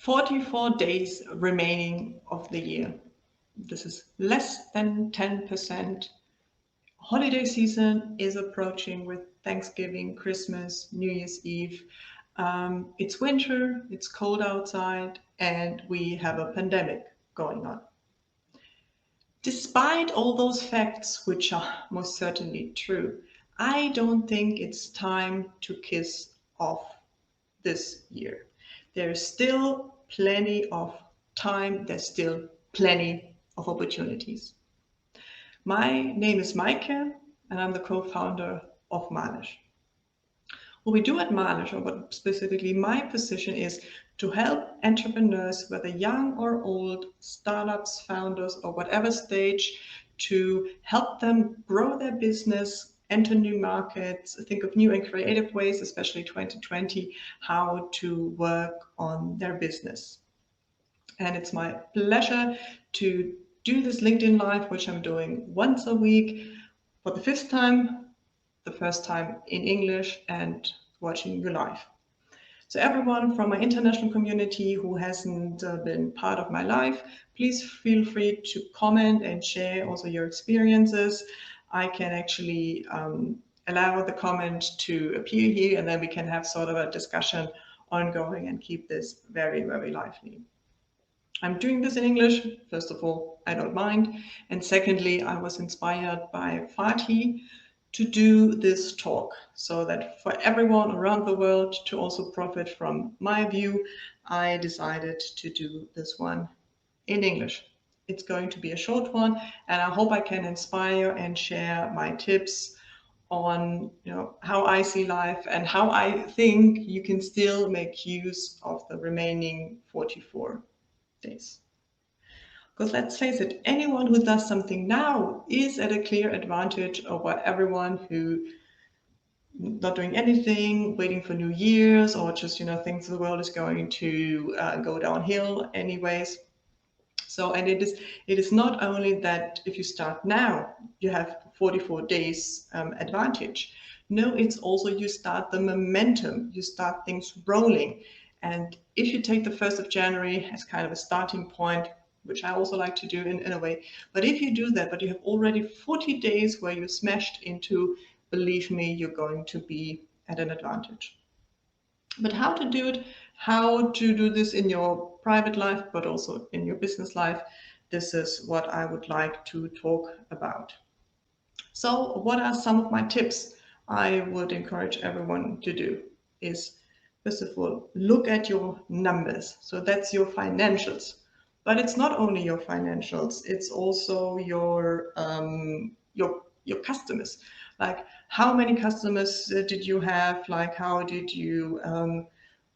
44 days remaining of the year. This is less than 10%. Holiday season is approaching with Thanksgiving, Christmas, New Year's Eve. It's winter, it's cold outside, and we have a pandemic going on. Despite all those facts, which are most certainly true, I don't think it's time to kiss off this year. There's still plenty of time, there's still plenty of opportunities. My name is Maike, and I'm the co-founder of MaLish. What we do at MaLish, or what specifically my position is, to help entrepreneurs, whether young or old, startups, founders, or whatever stage, to help them grow their business, enter new markets, think of new and creative ways, especially 2020, how to work on their business. And it's my pleasure to do this LinkedIn Live, which I'm doing once a week for the fifth time, the first time in English, and watching you live. So everyone from my international community who hasn't been part of my life, please feel free to comment and share also your experiences. I can actually allow the comment to appear here, and then we can have sort of a discussion ongoing and keep this very, very lively. I'm doing this in English. First of all, I don't mind. And secondly, I was inspired by Fatih to do this talk so that for everyone around the world to also profit from my view, I decided to do this one in English. It's going to be a short one, and I hope I can inspire and share my tips on how I see life and how I think you can still make use of the remaining 44 days. Because let's face it, anyone who does something now is at a clear advantage over everyone who not doing anything, waiting for New Year's, or just thinks the world is going to go downhill anyways. So, and it is not only that if you start now, you have 44 days advantage. No, it's also you start the momentum, you start things rolling. And if you take the 1st of January as kind of a starting point, which I also like to do in a way, but if you do that, but you have already 40 days where you smashed into, believe me, you're going to be at an advantage. But how to do it, how to do this in your private life, but also in your business life, this is what I would like to talk about. So what are some of my tips I would encourage everyone to do is, first of all, look at your numbers. So that's your financials. But it's not only your financials, it's also your customers. Like, how many customers did you have? Like, how did you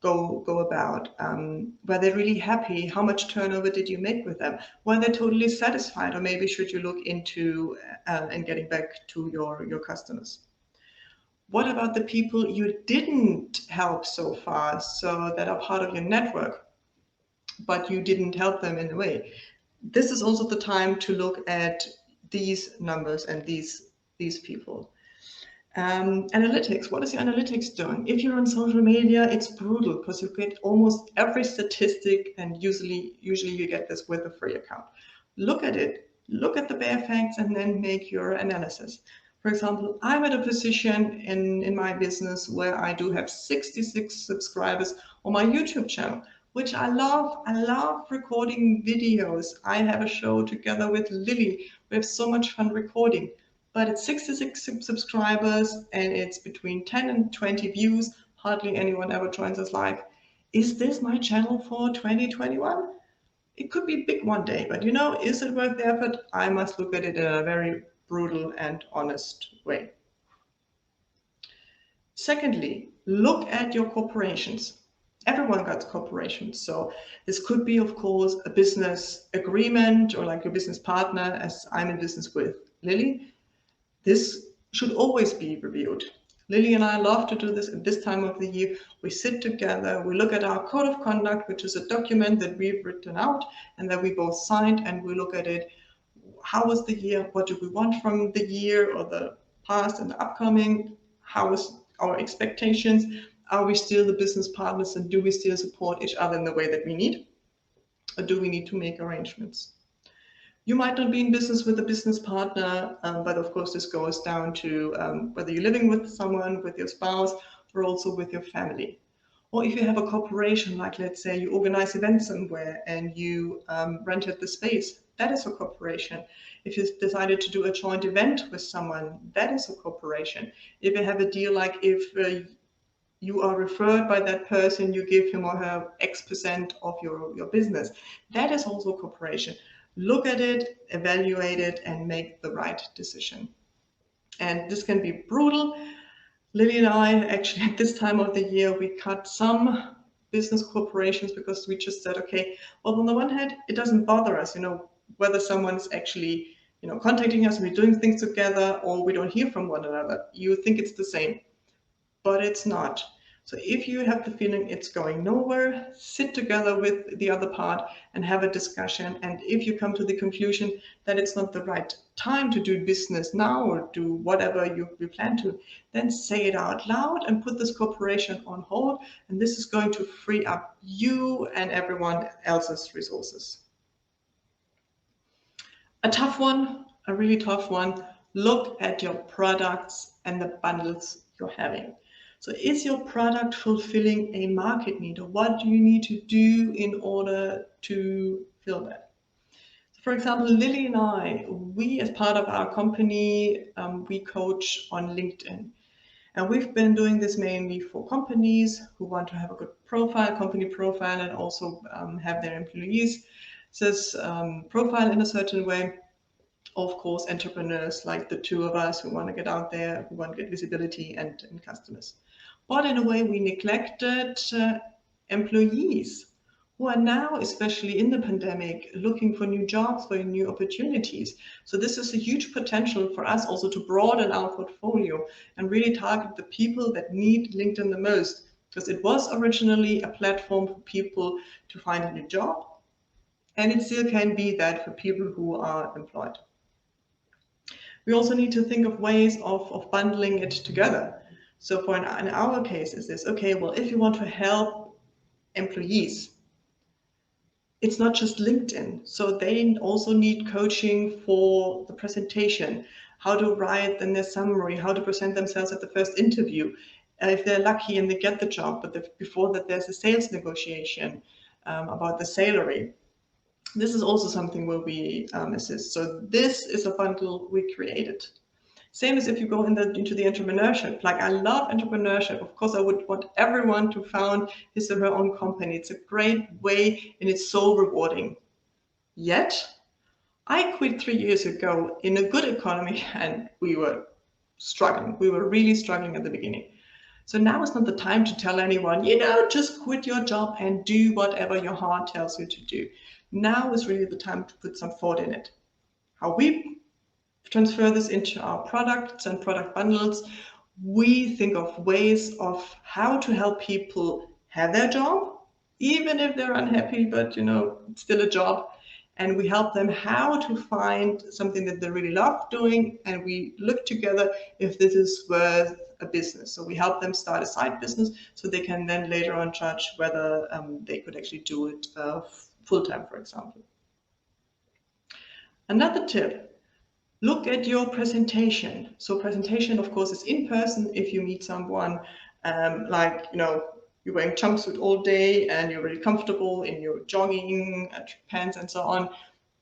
go about? Were they really happy? How much turnover did you make with them? Were they totally satisfied? Or maybe should you look into and getting back to your customers? What about the people you didn't help so far, so that are part of your network, but you didn't help them in a way? This is also the time to look at these numbers and these people. Analytics, what is your analytics doing? If you're on social media, it's brutal because you get almost every statistic, and usually you get this with a free account. Look at it, look at the bare facts, and then make your analysis. For example, I'm at a position in my business where I do have 66 subscribers on my YouTube channel, which I love. I love recording videos. I have a show together with Lily. We have so much fun recording. But it's 66 subscribers and it's between 10 and 20 views. Hardly anyone ever joins us live. Is this my channel for 2021? It could be big one day, but is it worth the effort? I must look at it in a very brutal and honest way. Secondly, look at your corporations. Everyone got corporations. So this could be, of course, a business agreement or like your business partner, as I'm in business with Lily. This should always be reviewed. Lily and I love to do this at this time of the year. We sit together, we look at our code of conduct, which is a document that we've written out and that we both signed, and we look at it. How was the year? What do we want from the year or the past and the upcoming? How is our expectations? Are we still the business partners, and do we still support each other in the way that we need? Or do we need to make arrangements? You might not be in business with a business partner, but of course this goes down to whether you're living with someone, with your spouse, or also with your family. Or if you have a corporation, like let's say you organize events somewhere and you rented the space, that is a corporation. If you decided to do a joint event with someone, that is a corporation. If you have a deal, like if you are referred by that person, you give him or her X% of your business, that is also a corporation. Look at it, evaluate it, and make the right decision. And this can be brutal. Lily and I, actually, at this time of the year, we cut some business corporations because we just said, okay, well, on the one hand, it doesn't bother us, whether someone's actually, contacting us, we're doing things together, or we don't hear from one another. You think it's the same, but it's not. So if you have the feeling it's going nowhere, sit together with the other part and have a discussion. And if you come to the conclusion that it's not the right time to do business now or do whatever you plan to, then say it out loud and put this cooperation on hold. And this is going to free up you and everyone else's resources. A tough one, a really tough one. Look at your products and the bundles you're having. So is your product fulfilling a market need, or what do you need to do in order to fill that? So for example, Lily and I, we as part of our company, we coach on LinkedIn. And we've been doing this mainly for companies who want to have a good profile, company profile, and also have their employees this profile in a certain way. Of course, entrepreneurs like the two of us who want to get out there, who want to get visibility and customers. But in a way, we neglected employees who are now, especially in the pandemic, looking for new jobs, for new opportunities. So this is a huge potential for us also to broaden our portfolio and really target the people that need LinkedIn the most, because it was originally a platform for people to find a new job, and it still can be that for people who are employed. We also need to think of ways of bundling it together. So in our case, is this, okay, well, if you want to help employees, it's not just LinkedIn. So they also need coaching for the presentation, how to write in their summary, how to present themselves at the first interview. If they're lucky and they get the job, but before that there's a sales negotiation about the salary. This is also something where we assist. So this is a bundle we created. Same as if you go into the entrepreneurship. Like, I love entrepreneurship. Of course, I would want everyone to found his or her own company. It's a great way and it's so rewarding. Yet, I quit 3 years ago in a good economy and we were struggling. We were really struggling at the beginning. So now is not the time to tell anyone, just quit your job and do whatever your heart tells you to do. Now is really the time to put some thought in it. How we transfer this into our products and product bundles, we think of ways of how to help people have their job, even if they're unhappy, but it's still a job. And we help them how to find something that they really love doing, and we look together if this is worth a business. So we help them start a side business so they can then later on judge whether they could actually do it full-time, for example. Another tip, look at your presentation. So presentation, of course, is in person if you meet someone, you're wearing jumpsuit all day and you're really comfortable in your jogging pants and so on.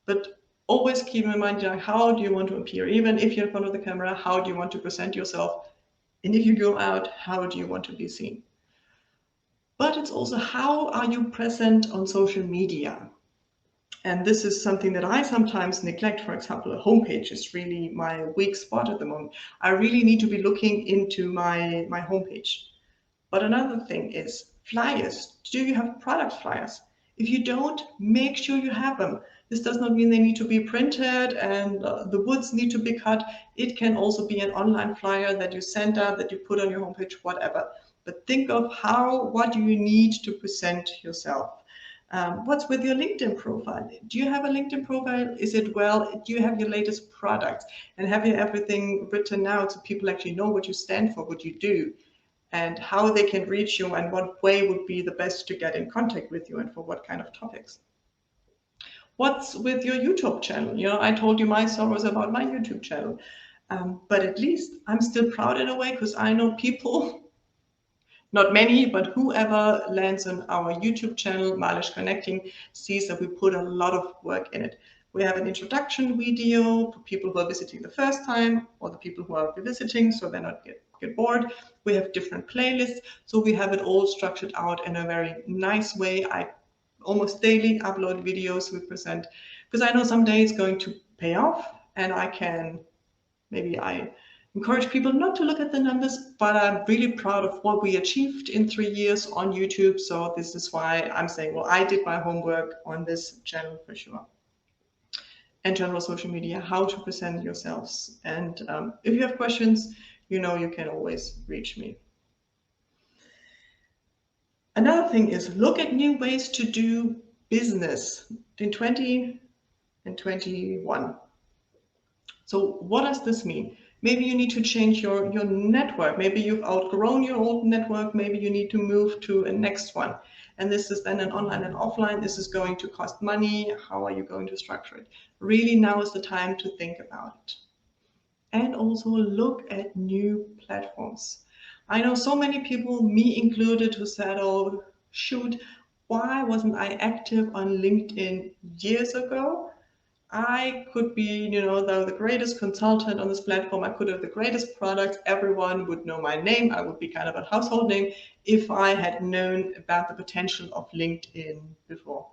But always keep in mind, how do you want to appear? Even if you're in front of the camera, how do you want to present yourself? And if you go out, how do you want to be seen? But it's also, how are you present on social media? And this is something that I sometimes neglect. For example, a homepage is really my weak spot at the moment. I really need to be looking into my homepage. But another thing is flyers. Do you have product flyers? If you don't, make sure you have them. This does not mean they need to be printed and the woods need to be cut. It can also be an online flyer that you send out, that you put on your homepage, whatever. But think of what do you need to present yourself? What's with your LinkedIn profile? Do you have a LinkedIn profile? Is it well? Do you have your latest products? And have you everything written out so people actually know what you stand for, what you do? and how they can reach you and what way would be the best to get in contact with you and for what kind of topics. What's with your YouTube channel? You know, I told you my sorrows about my YouTube channel, but at least I'm still proud in a way because I know people, not many, but whoever lands on our YouTube channel, MaLish Connecting, sees that we put a lot of work in it. We have an introduction video for people who are visiting the first time or the people who are revisiting so they're not get bored. We have different playlists, so we have it all structured out in a very nice way. I almost daily upload videos we present because I know someday it's going to pay off, and I encourage people not to look at the numbers, but I'm really proud of what we achieved in 3 years on YouTube. So this is why I'm saying, well, I did my homework on this channel for sure. And general social media, how to present yourselves. And if you have questions, you know you can always reach me. Another thing is look at new ways to do business in 20 and 21. So what does this mean? Maybe you need to change your network. Maybe you've outgrown your old network. Maybe you need to move to a next one. And this is then an online and offline. This is going to cost money. How are you going to structure it? Really, now is the time to think about it. And also look at new platforms. I know so many people, me included, who said, oh, shoot, why wasn't I active on LinkedIn years ago? I could be, you know, the greatest consultant on this platform. I could have the greatest products. Everyone would know my name. I would be kind of a household name if I had known about the potential of LinkedIn before.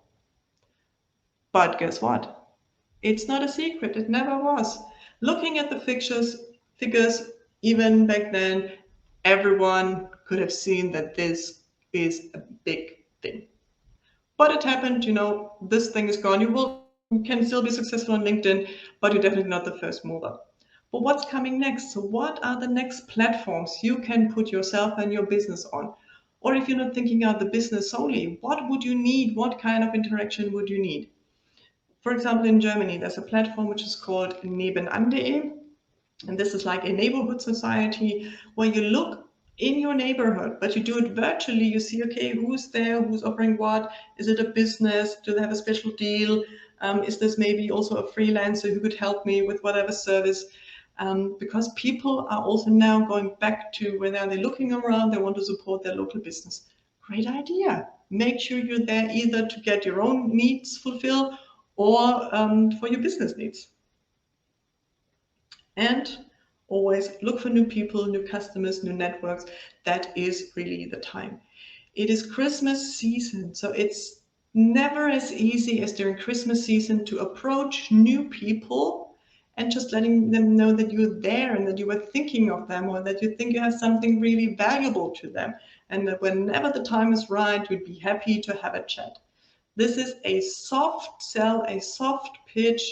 But guess what? It's not a secret. It never was. Looking at the figures, even back then, everyone could have seen that this is a big thing. But it happened, you know, this thing is gone. You can still be successful on LinkedIn, but you're definitely not the first mover. But what's coming next? So what are the next platforms you can put yourself and your business on? Or if you're not thinking out the business solely, what would you need? What kind of interaction would you need? For example, in Germany, there's a platform which is called nebenan.de. And this is like a neighborhood society where you look in your neighborhood, but you do it virtually. You see, okay, who's there, who's offering what? Is it a business? Do they have a special deal? Is this maybe also a freelancer who could help me with whatever service? Because people are also now going back to where they're looking around, they want to support their local business. Great idea. Make sure you're there either to get your own needs fulfilled or for your business needs. And always look for new people, new customers, new networks. That is really the time. It is Christmas season, so it's never as easy as during Christmas season to approach new people and just letting them know that you're there and that you were thinking of them or that you think you have something really valuable to them. And that whenever the time is right, we'd be happy to have a chat. This is a soft sell, a soft pitch.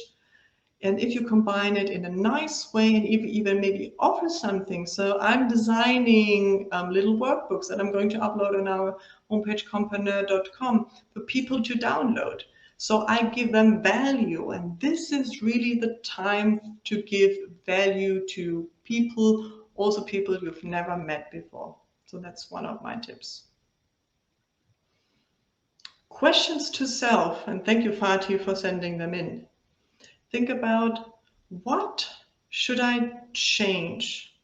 And if you combine it in a nice way and even maybe offer something. So I'm designing little workbooks that I'm going to upload on our homepage, compreneur.com, for people to download. So I give them value. And this is really the time to give value to people, also people you've never met before. So that's one of my tips. Questions to self, and thank you, Fatih, for sending them in. Think about, what should I change?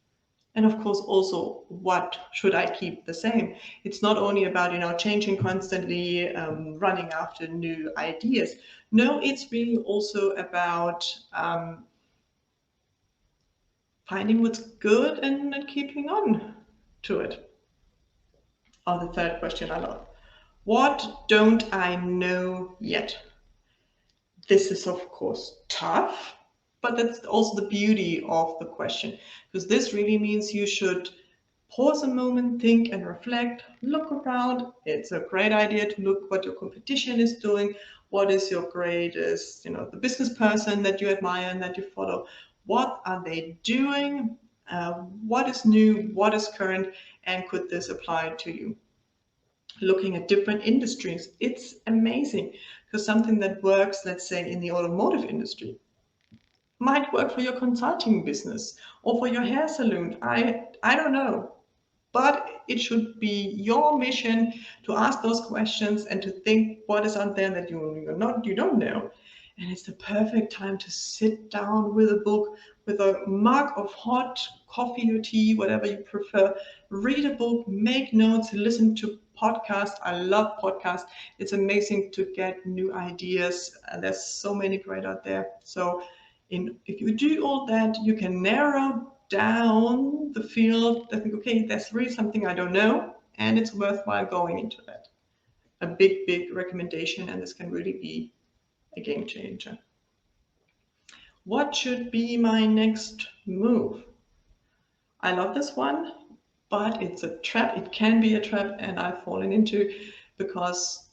And of course, also, what should I keep the same? It's not only about, you know, changing constantly, running after new ideas. No, it's really also about finding what's good and keeping on to it. Oh, the third question I love. What don't I know yet? This is, of course, tough, but that's also the beauty of the question, because this really means you should pause a moment, think and reflect, look around. It's a great idea to look what your competition is doing. What is your greatest, you know, the business person that you admire and that you follow? What are they doing? What is new? What is current? And could this apply to you? Looking at different industries, it's amazing, because something that works, let's say in the automotive industry, might work for your consulting business or for your hair salon. I don't know, but it should be your mission to ask those questions and to think what is out there that you don't know. And it's the perfect time to sit down with a book, with a mug of hot coffee or tea, whatever you prefer. Read a book, make notes, listen to podcasts. I love podcasts. It's amazing to get new ideas. There's so many great out there. So if you do all that, you can narrow down the field and think, okay, there's really something I don't know, and it's worthwhile going into that. A big, big recommendation, and this can really be a game changer. What should be my next move? I love this one, but it's a trap. It can be a trap, and I've fallen into, because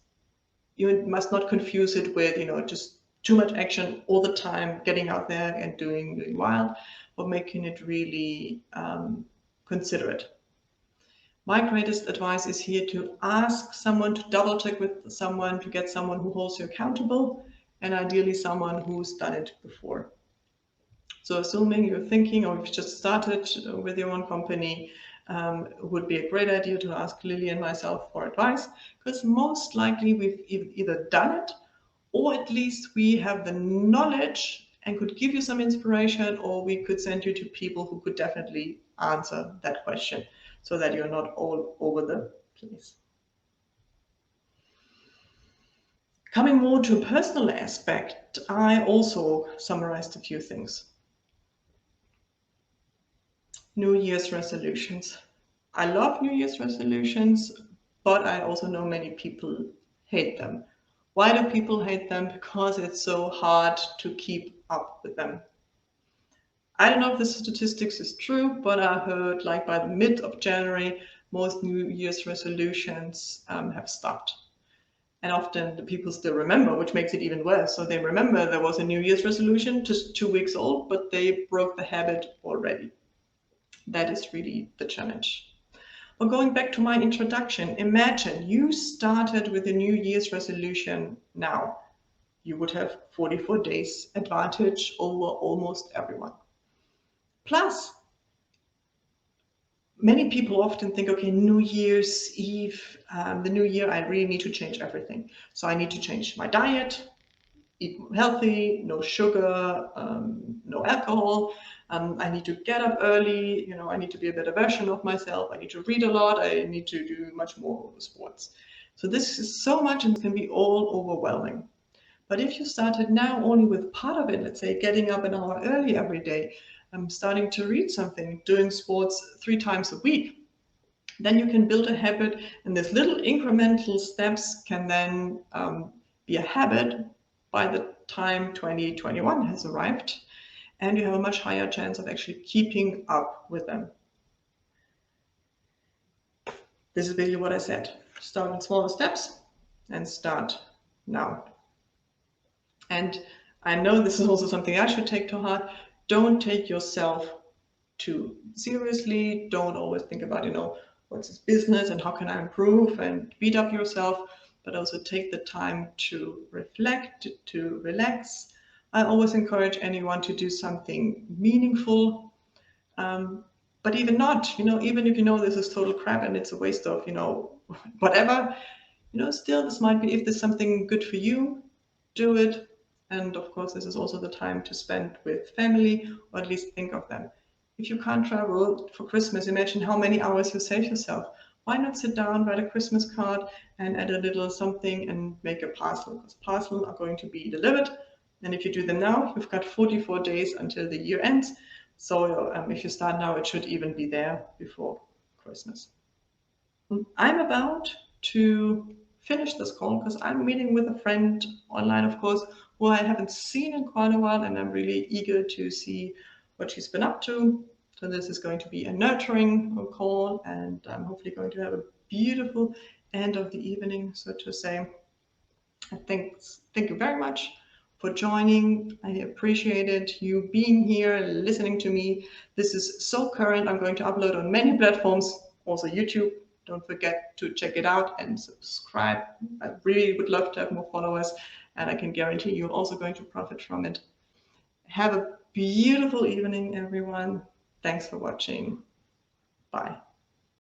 you must not confuse it with, just too much action all the time, getting out there and doing wild, but making it really considerate. My greatest advice is here to ask someone, to double check with someone, to get someone who holds you accountable, and ideally someone who's done it before. So assuming you're thinking, or you've just started with your own company, it would be a great idea to ask Lily and myself for advice, because most likely we've either done it, or at least we have the knowledge and could give you some inspiration, or we could send you to people who could definitely answer that question, so that you're not all over the place. Coming more to a personal aspect, I also summarized a few things. New Year's resolutions. I love New Year's resolutions, but I also know many people hate them. Why do people hate them? Because it's so hard to keep up with them. I don't know if the statistics is true, but I heard like by the mid of January, most New Year's resolutions have stopped. And often the people still remember, which makes it even worse. So they remember there was a New Year's resolution just 2 weeks old, but they broke the habit already. That is really the challenge. Well, going back to my introduction, imagine you started with a New Year's resolution now. You would have 44 days advantage over almost everyone. Plus, many people often think, okay, New Year's Eve, the new year, I really need to change everything. So I need to change my diet, eat healthy, no sugar, no alcohol. I need to get up early. I need to be a better version of myself. I need to read a lot. I need to do much more sports. So this is so much, and it can be all overwhelming. But if you started now only with part of it, let's say getting up an hour early every day, starting to read something, doing sports 3 times a week, then you can build a habit, and these little incremental steps can then be a habit by the time 2021 has arrived, and you have a much higher chance of actually keeping up with them. This is basically what I said. Start with smaller steps and start now. And I know this is also something I should take to heart. Don't take yourself too seriously. Don't always think about, what's this business and how can I improve and beat up yourself, but also take the time to reflect, to relax. I always encourage anyone to do something meaningful, but even not, even if this is total crap and it's a waste of, whatever, still this might be, if there's something good for you, do it. And of course, this is also the time to spend with family, or at least think of them. If you can't travel for Christmas, imagine how many hours you save yourself. Why not sit down, write a Christmas card, and add a little something and make a parcel? Because parcels are going to be delivered. And if you do them now, you've got 44 days until the year ends. So if you start now, it should even be there before Christmas. I'm about to finish this call because I'm meeting with a friend online, of course, who I haven't seen in quite a while, and I'm really eager to see what she's been up to. So this is going to be a nurturing call, and I'm hopefully going to have a beautiful end of the evening, so to say. Thank you very much for joining. I appreciated you being here, listening to me. This is so current. I'm going to upload on many platforms, also YouTube. Don't forget to check it out and subscribe. I really would love to have more followers, and I can guarantee you're also going to profit from it. Have a beautiful evening, everyone. Thanks for watching. Bye.